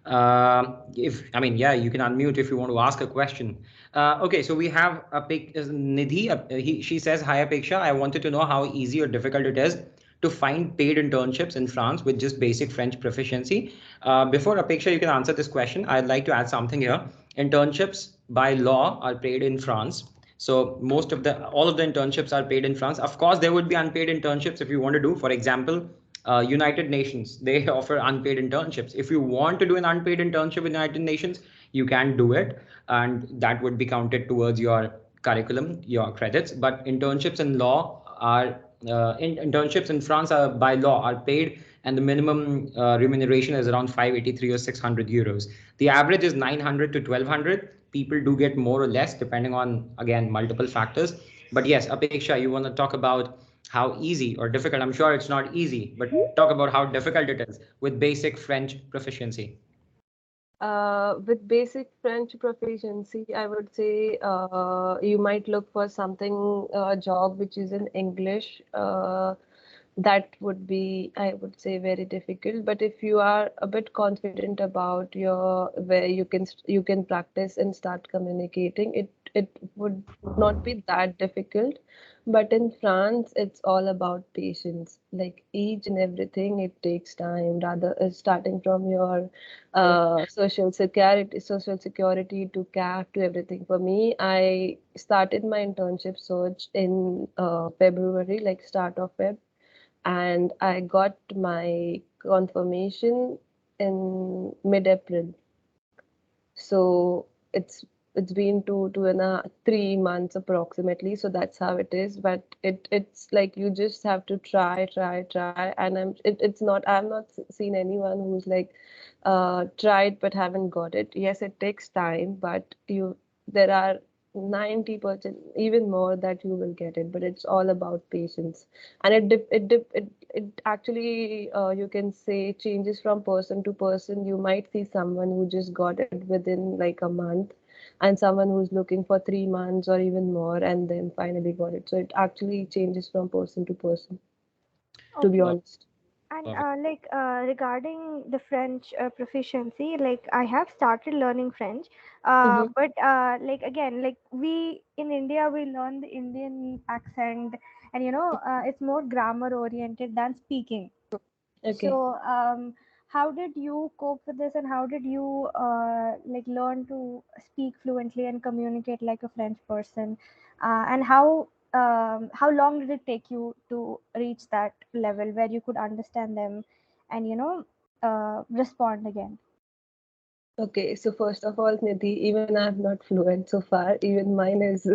Yeah, you can unmute if you want to ask a question. Okay, so we have Nidhi. She says, "Hi Apeksha, I wanted to know how easy or difficult it is to find paid internships in France with just basic French proficiency." Before Apeksha, you can answer this question, I'd like to add something here. Internships by law are paid in France. So all of the internships are paid in France. Of course, there would be unpaid internships if you want to do. For example, United Nations, they offer unpaid internships. If you want to do an unpaid internship with United Nations, you can do it, and that would be counted towards your curriculum, your credits. But internships in France are by law are paid, and the minimum remuneration is around 583 or 600 euros. The average is 900 to 1200. People do get more or less depending on, again, multiple factors. But yes, Apeksha, you want to talk about how easy or difficult? I'm sure it's not easy, but talk about how difficult it is with basic French proficiency. With basic French proficiency, I would say you might look for something, a job which is in English. That would be, I would say, very difficult. But if you are a bit confident about your where you can practice and start communicating, it would not be that difficult. But in France, it's all about patience. Like each and everything, it takes time. Rather, starting from your social security to CAF to everything. For me, I started my internship search in February, like start of Feb, and I got my confirmation in mid-April. So it's been 3 months approximately. So that's how it is. But it's like you just have to try, and it's not, I've not seen anyone who's like tried but haven't got it. Yes, it takes time, but there are 90%, even more, that you will get it. But it's all about patience, and it actually, you can say, changes from person to person. You might see someone who just got it within like a month, and someone who's looking for 3 months or even more and then finally got it. So it actually changes from person to person, to be Okay. honest. And Perfect. regarding the French proficiency, like I have started learning French, Mm-hmm. but like again, like we in India, we learn the Indian accent, and it's more grammar oriented than speaking. Okay. So, how did you cope with this, and how did you like learn to speak fluently and communicate like a French person? And how long did it take you to reach that level where you could understand them and respond again? Okay, so first of all, Nidhi, even I'm not fluent so far. Even mine is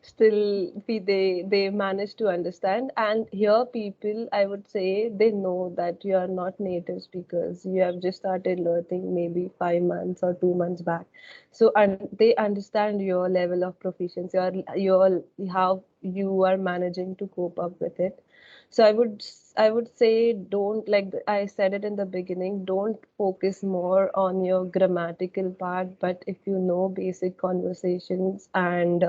still, they manage to understand. And here, people, I would say, they know that you are not native speakers. You have just started learning maybe 5 months or 2 months back. So they understand your level of proficiency, or how you are managing to cope up with it. So I would say, don't, like I said it in the beginning, don't focus more on your grammatical part, but if you know basic conversations and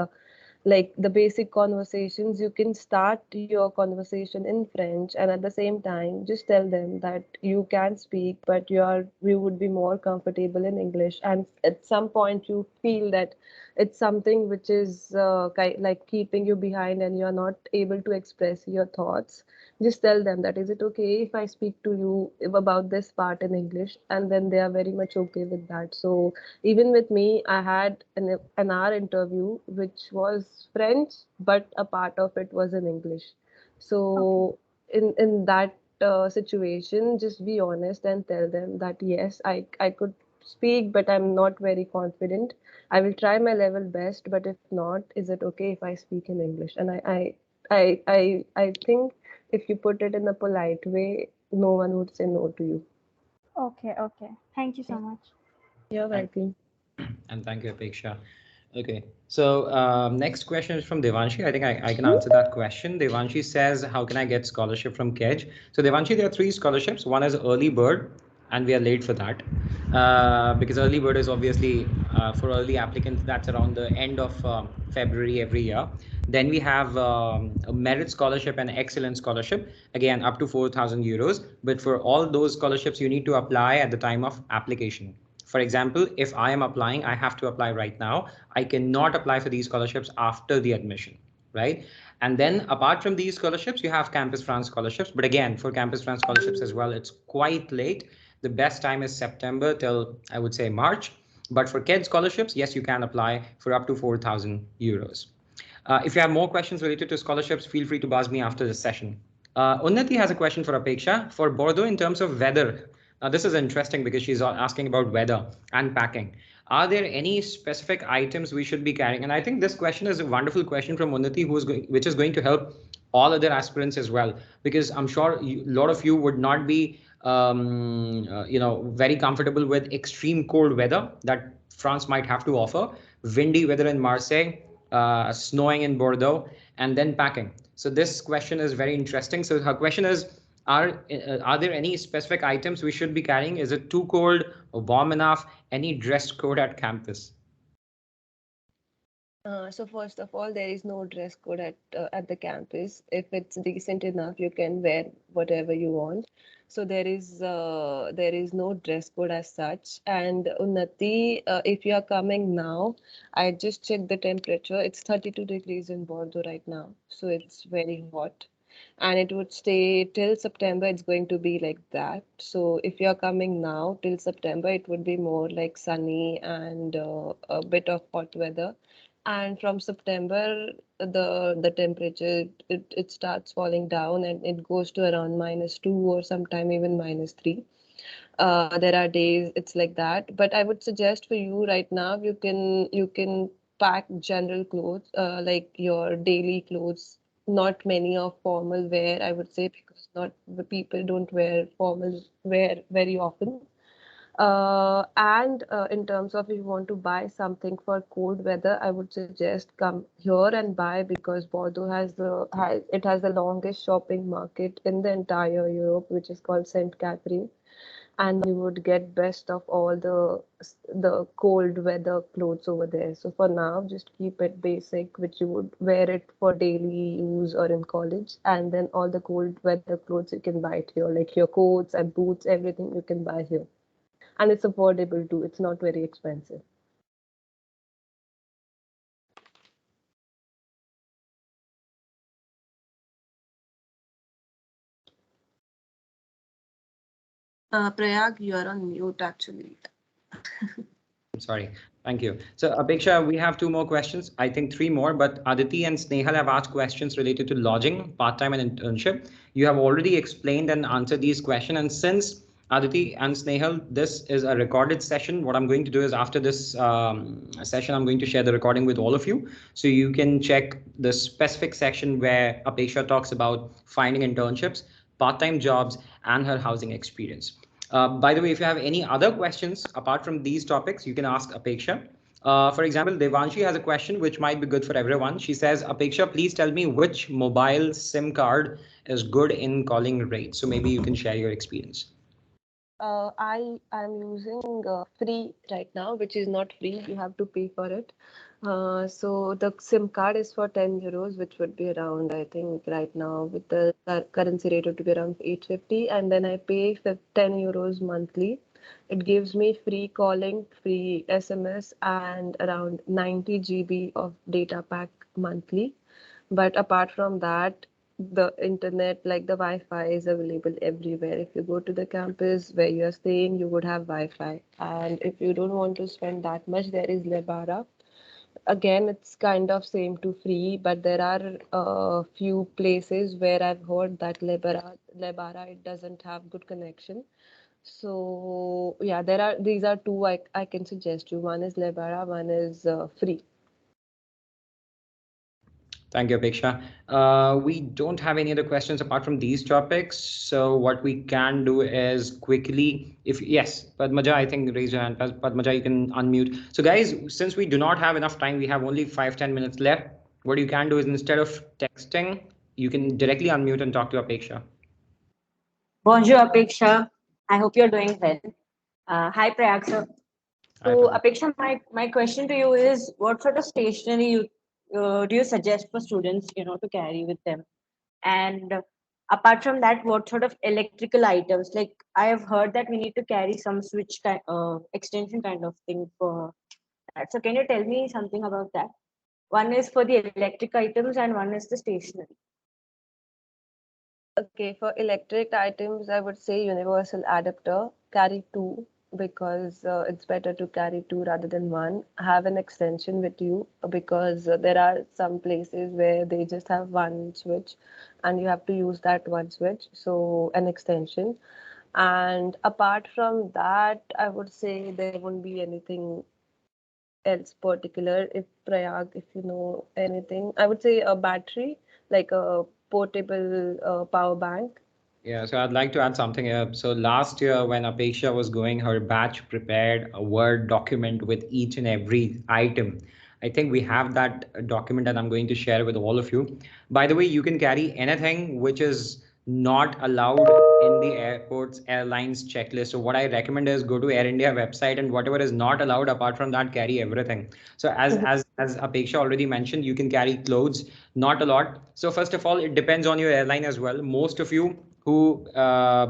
like the basic conversations, you can start your conversation in French, and at the same time just tell them that you can speak, but you would be more comfortable in English. And at some point you feel that it's something which is like keeping you behind and you're not able to express your thoughts. Just tell them that, is it okay if I speak to you about this part in English? And then they are very much okay with that. So even with me, I had an hour interview which was French, but a part of it was in English. Okay. So in that situation, just be honest and tell them that yes, I could speak, but I'm not very confident. I will try my level best, but if not, is it okay if I speak in English? And I think if you put it in a polite way, no one would say no to you. Okay. Okay. Thank you so Yeah. much. You're Thank welcome. and thank you, Apeksha. Okay, so next question is from Devanshi. I think I can answer that question. Devanshi says, how can I get scholarship from KEDGE? So Devanshi, there are three scholarships. One is early bird, and we are late for that because early bird is obviously for early applicants. That's around the end of February every year. Then we have a merit scholarship and excellence scholarship, again up to 4,000 euros. But for all those scholarships, you need to apply at the time of application. For example, if I am applying, I have to apply right now. I cannot apply for these scholarships after the admission, right? And then apart from these scholarships, you have Campus France scholarships. But again, for Campus France scholarships as well, it's quite late. The best time is September till, I would say, March. But for KED scholarships, yes, you can apply for up to 4,000 euros. If you have more questions related to scholarships, feel free to buzz me after this session. Unnati has a question for Apeksha. For Bordeaux, in terms of weather, now this is interesting because she's asking about weather and packing. Are there any specific items we should be carrying? And I think this question is a wonderful question from Unnati, which is going to help all other aspirants as well, because I'm sure a lot of you would not be, very comfortable with extreme cold weather that France might have to offer, windy weather in Marseille, snowing in Bordeaux, and then packing. So this question is very interesting. So her question is, are there any specific items we should be carrying? Is it too cold or warm enough? Any dress code at campus? So first of all, there is no dress code at the campus. If it's decent enough, you can wear whatever you want. So there is no dress code as such. And Unnati, if you are coming now, I just checked the temperature. It's 32 degrees in Bordeaux right now, so it's very hot. And it would stay till September. It's going to be like that. So if you're coming now till September, it would be more like sunny and a bit of hot weather. And from September, the temperature it starts falling down and it goes to around -2 or sometime even -3. There are days it's like that, but I would suggest for you right now you can pack general clothes, like your daily clothes, not many of formal wear, I would say, because not the people don't wear formal wear very often. And in terms of if you want to buy something for cold weather, I would suggest come here and buy, because Bordeaux has the longest shopping market in the entire Europe, which is called Saint Catherine, and you would get best of all the cold weather clothes over there. So for now, just keep it basic, which you would wear it for daily use or in college, and then all the cold weather clothes you can buy it here, like your coats and boots, everything you can buy here, and it's affordable too. It's not very expensive. Prayag, you are on mute actually. Sorry. Thank you. So, Apeksha, we have two more questions. I think three more, but Aditi and Snehal have asked questions related to lodging, part-time and internship. You have already explained and answered these questions. And since Aditi and Snehal, this is a recorded session, what I'm going to do is after this session, I'm going to share the recording with all of you. So you can check the specific section where Apeksha talks about finding internships, part-time jobs, and her housing experience. By the way, if you have any other questions apart from these topics, you can ask Apeksha. For example, Devanshi has a question which might be good for everyone. She says, Apeksha, please tell me which mobile SIM card is good in calling rates. So maybe you can share your experience. I am using free right now, which is not free. You have to pay for it. So the SIM card is for 10 euros, which would be around, I think, right now with the currency rate it would be around 850, and then I pay 10 euros monthly. It gives me free calling, free SMS, and around 90 GB of data pack monthly. But apart from that, the internet, like the Wi-Fi, is available everywhere. If you go to the campus where you're staying, you would have Wi-Fi. And if you don't want to spend that much, there is Lebara. Again, it's kind of same to free, but there are a few places where I've heard that Lebara it doesn't have good connection. So yeah, these are two I can suggest you. One is Lebara, one is free. Thank you, Apeksha. We don't have any other questions apart from these topics. So what we can do is quickly, if yes, Padmaja, I think raise your hand. Padmaja, you can unmute. So guys, since we do not have enough time, we have only 5-10 minutes left. What you can do is instead of texting, you can directly unmute and talk to Apeksha. Bonjour, Apeksha. I hope you're doing well. Hi, Prayag sir. Hi, So, Padmaja. Apeksha, my question to you is, what sort of stationery do you suggest for students, to carry with them? And apart from that, what sort of electrical items? Like, I have heard that we need to carry some switch extension kind of thing for that. So, can you tell me something about that? One is for the electric items, and one is the stationery. Okay, for electric items, I would say universal adapter, carry two, because it's better to carry two rather than one. Have an extension with you, because there are some places where they just have one switch and you have to use that one switch. So, an extension. And apart from that, I would say there won't be anything else particular. If Prayag, if you know anything, I would say a battery, like a portable power bank. Yeah, so I'd like to add something here. So last year when Apeksha was going, her batch prepared a Word document with each and every item. I think we have that document and I'm going to share with all of you. By the way, you can carry anything which is not allowed in the airports airlines checklist. So what I recommend is go to Air India website, and whatever is not allowed apart from that, carry everything. So as Apeksha already mentioned, you can carry clothes, not a lot. So first of all, it depends on your airline as well. Most of you who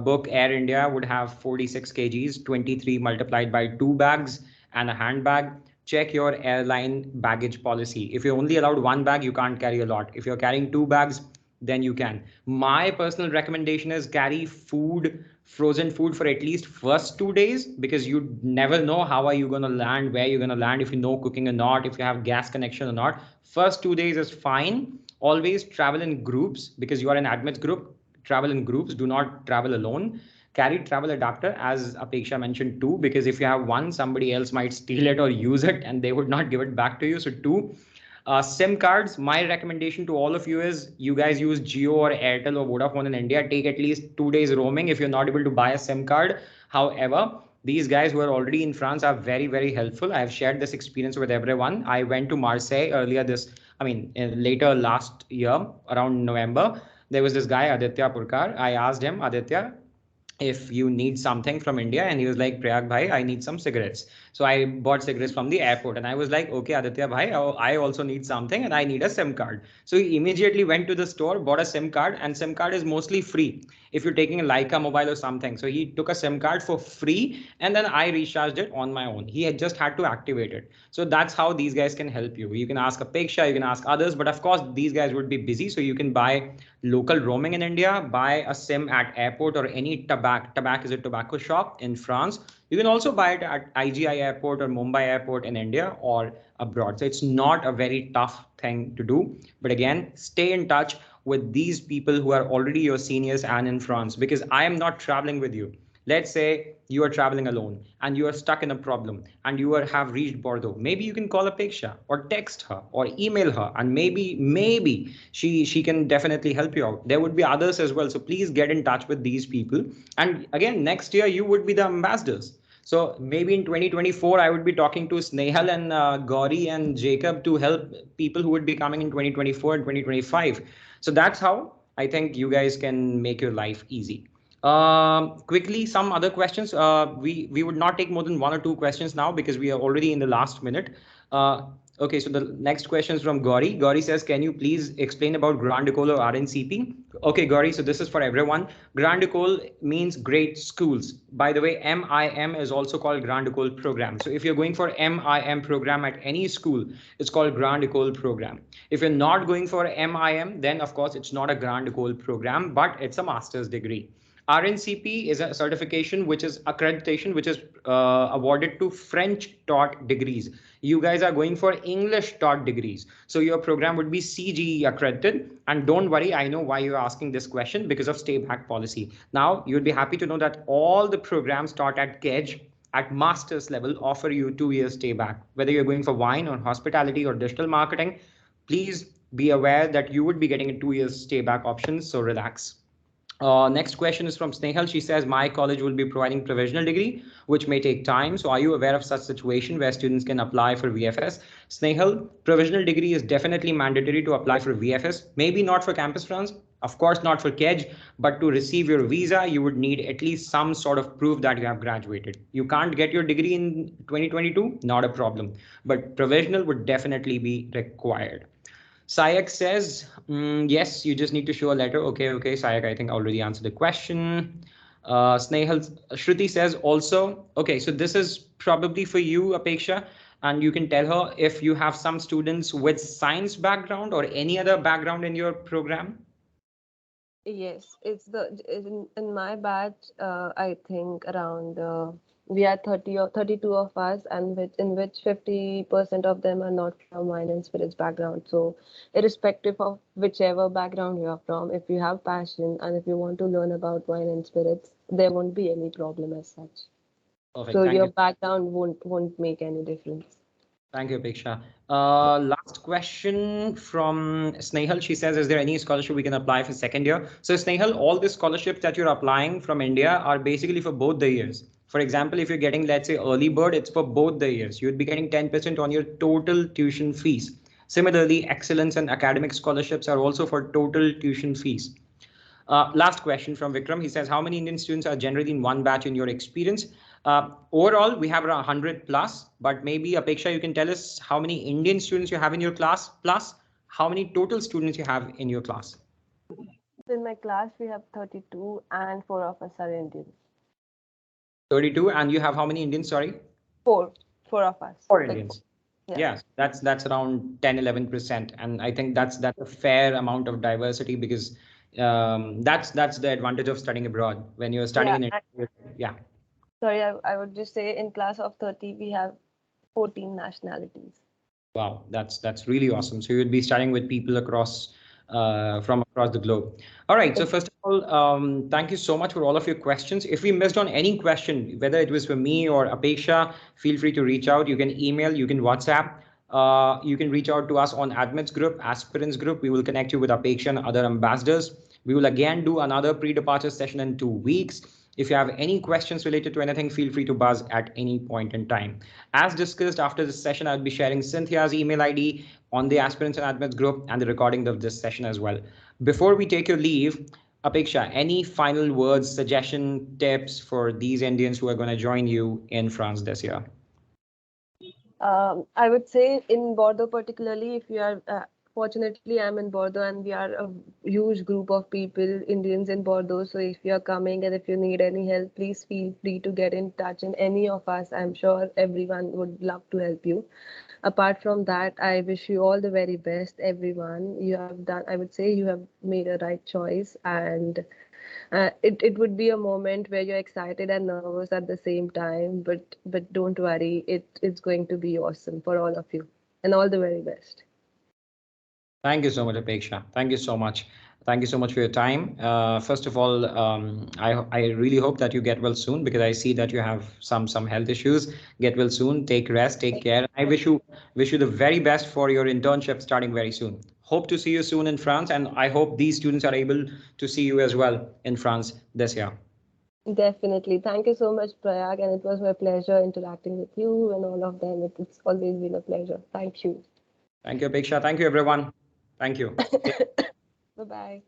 book Air India would have 46 kgs, 23 multiplied by 2 bags and a handbag. Check your airline baggage policy. If you're only allowed 1 bag, you can't carry a lot. If you're carrying 2 bags, then you can. My personal recommendation is carry food, frozen food for at least first 2 days, because you never know how are you going to land, where you're going to land, if you know cooking or not, if you have gas connection or not. First 2 days is fine. Always travel in groups, because you are an admits group. Travel in groups, do not travel alone. Carry travel adapter, as Apeksha mentioned, too, because if you have one, somebody else might steal it or use it and they would not give it back to you. So two, SIM cards. My recommendation to all of you is you guys use Jio or Airtel or Vodafone in India. Take at least 2 days roaming if you're not able to buy a SIM card. However, these guys who are already in France are very, very helpful. I have shared this experience with everyone. I went to Marseille earlier later last year, around November. There was this guy, Aditya Purkar. I asked him, Aditya, if you need something from India, and he was like, Prayag bhai, I need some cigarettes. So I bought cigarettes from the airport, and I was like, okay, Aditya bhai, I also need something, and I need a SIM card. So he immediately went to the store, bought a SIM card, and SIM card is mostly free if you're taking a Leica mobile or something. So he took a SIM card for free, and then I recharged it on my own. He had just had to activate it. So that's how these guys can help you. You can ask Apeksha, you can ask others, but of course these guys would be busy. So you can buy local roaming in India, buy a SIM at airport or any tobacco is a tobacco shop in France. You can also buy it at IGI airport or Mumbai airport in India or abroad. So it's not a very tough thing to do. But again, stay in touch with these people who are already your seniors and in France, because I am not traveling with you. Let's say you are traveling alone and you are stuck in a problem and have reached Bordeaux. Maybe you can call Apeksha or text her or email her, and maybe she can definitely help you out. There would be others as well. So please get in touch with these people. And again, next year you would be the ambassadors. So maybe in 2024, I would be talking to Snehal and Gauri and Jacob to help people who would be coming in 2024 and 2025. So that's how I think you guys can make your life easy. Quickly, some other questions. We would not take more than 1 or 2 questions now because we are already in the last minute. Okay, so the next question is from Gauri. Gauri says, can you please explain about Grande École or RNCP? Okay, Gauri, so this is for everyone. Grande École means great schools. By the way, MIM is also called Grande École program. So if you're going for MIM program at any school, it's called Grande École program. If you're not going for MIM, then of course it's not a Grande École program, but it's a master's degree. RNCP is a certification, which is accreditation, which is awarded to French taught degrees. You guys are going for English taught degrees. So your program would be CGE accredited. And don't worry, I know why you're asking this question, because of stay back policy. Now, you'd be happy to know that all the programs taught at KEDGE at master's level offer you 2 years stay back. Whether you're going for wine or hospitality or digital marketing, please be aware that you would be getting a 2 years stay back option. So relax. Next question is from Snehal. She says, my college will be providing provisional degree, which may take time. So are you aware of such situation where students can apply for VFS? Snehal, provisional degree is definitely mandatory to apply for VFS. Maybe not for Campus France, of course not for KEDGE, but to receive your visa, you would need at least some sort of proof that you have graduated. You can't get your degree in 2022, not a problem, but provisional would definitely be required. Sayak says, yes, you just need to show a letter. Okay, Sayak, I think I already answered the question. Snehal, Shruti says also, okay, so this is probably for you, Apeksha, and you can tell her if you have some students with science background or any other background in your program. Yes, in my batch, I think around we are 30 or 32 of us, and in which 50% of them are not from wine and spirits background. So irrespective of whichever background you are from, if you have passion and if you want to learn about wine and spirits, there won't be any problem as such. Perfect. So Thank your you. background won't make any difference. Thank you, Apeksha. Last question from Snehal. She says, is there any scholarship we can apply for second year? So Snehal, all the scholarships that you're applying from India are basically for both the years. For example, if you're getting, let's say, early bird, it's for both the years. You'd be getting 10% on your total tuition fees. Similarly, excellence and academic scholarships are also for total tuition fees. Last question from Vikram. He says, how many Indian students are generally in one batch in your experience? Overall, we have around 100 plus, but maybe Apeksha, you can tell us how many Indian students you have in your class, plus how many total students you have in your class? In my class, we have 32 and 4 of us are Indians. 32, and you have how many Indians, sorry? 4 of us. 4 Indians. Yeah. Yes, that's around 10-11%, and I think that's a fair amount of diversity, because that's the advantage of studying abroad when you're studying in India. Yeah. Sorry, I would just say in class of 30 we have 14 nationalities. Wow, that's really awesome. So you'd be studying with people across from across the globe. All right. So first of all, thank you so much for all of your questions. If we missed on any question, whether it was for me or Apeksha, feel free to reach out. You can email, you can WhatsApp. You can reach out to us on admits group, aspirants group. We will connect you with Apeksha and other ambassadors. We will again do another pre-departure session in 2 weeks. If you have any questions related to anything, feel free to buzz at any point in time. As discussed, after this session, I'll be sharing Cynthia's email ID on the aspirants and admits group and the recording of this session as well. Before we take your leave, Apeksha, any final words, suggestion, tips for these Indians who are going to join you in France this year? I would say in Bordeaux particularly, if you are fortunately I'm in Bordeaux and we are a huge group of people, Indians in Bordeaux. So if you are coming and if you need any help, please feel free to get in touch. And any of us, I'm sure everyone would love to help you. Apart from that, I wish you all the very best, everyone. You have done, I would say you have made a right choice, and it would be a moment where you're excited and nervous at the same time, but don't worry, it's going to be awesome for all of you, and all the very best. Thank you so much, Apeksha. Thank you so much. Thank you so much for your time. First of all, I really hope that you get well soon, because I see that you have some health issues. Get well soon. Take rest. Take care. I wish you the very best for your internship starting very soon. Hope to see you soon in France, and I hope these students are able to see you as well in France this year. Definitely. Thank you so much, Prayag, and it was my pleasure interacting with you and all of them. It's always been a pleasure. Thank you. Thank you, Apeksha. Thank you, everyone. Thank you. Bye-bye.